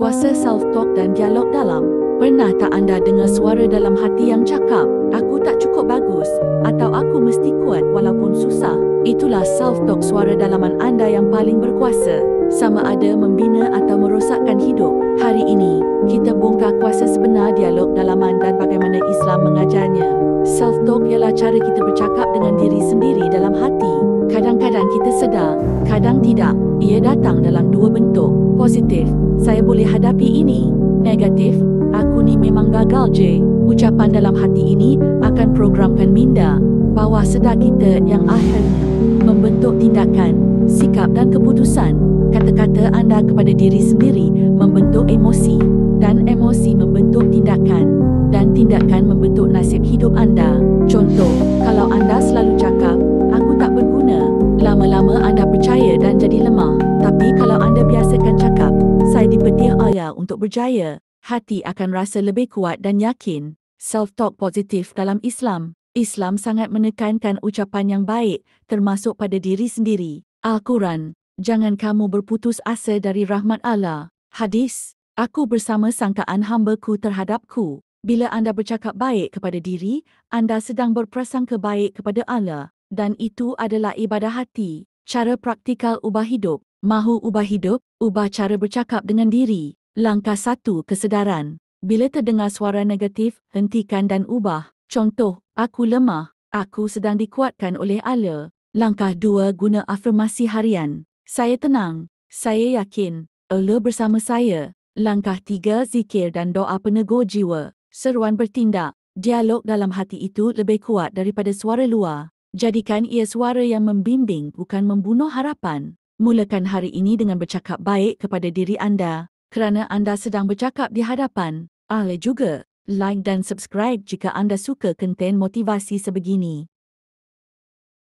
Kuasa self-talk dan dialog dalam. Pernah tak anda dengar suara dalam hati yang cakap, "Aku tak cukup bagus," atau "Aku mesti kuat walaupun susah"? Itulah self-talk, suara dalaman anda yang paling berkuasa. Sama ada membina atau merosakkan hidup. Hari ini, kita bongkar kuasa sebenar dialog dalaman dan bagaimana Islam mengajarnya. Self-talk ialah cara kita bercakap dengan diri sendiri dalam hati. Kadang-kadang kita sedar, kadang tidak. Ia datang dalam dua bentuk. Positif, "Saya boleh hadapi ini." Negatif, "Aku ni memang gagal je." Ucapan dalam hati ini akan programkan minda, bawah sedar kita yang akhirnya membentuk tindakan, sikap dan keputusan. Kata-kata anda kepada diri sendiri membentuk emosi, dan emosi membentuk tindakan, dan tindakan membentuk nasib hidup anda. Contoh, kalau anda selalu cakap, "Aku tak berguna," lama-lama anda percaya dan jadi lemah. Tapi kalau anda biasakan cakap, "Saya dipetir Allah untuk berjaya," hati akan rasa lebih kuat dan yakin. Self-talk positif dalam Islam. Islam sangat menekankan ucapan yang baik, termasuk pada diri sendiri. Al-Quran, "Jangan kamu berputus asa dari rahmat Allah." Hadis, "Aku bersama sangkaan hamba-Ku terhadapku." Bila anda bercakap baik kepada diri, anda sedang berprasangka baik kepada Allah. Dan itu adalah ibadah hati. Cara praktikal ubah hidup. Mahu ubah hidup? Ubah cara bercakap dengan diri. Langkah 1, kesedaran. Bila terdengar suara negatif, hentikan dan ubah. Contoh, "Aku lemah. Aku sedang dikuatkan oleh Allah." Langkah 2, guna afirmasi harian. "Saya tenang. Saya yakin. Allah bersama saya." Langkah 3, zikir dan doa penegur jiwa. Seruan bertindak. Dialog dalam hati itu lebih kuat daripada suara luar. Jadikan ia suara yang membimbing, bukan membunuh harapan. Mulakan hari ini dengan bercakap baik kepada diri anda, kerana anda sedang bercakap di hadapan Allah juga. Like dan subscribe jika anda suka konten motivasi sebegini.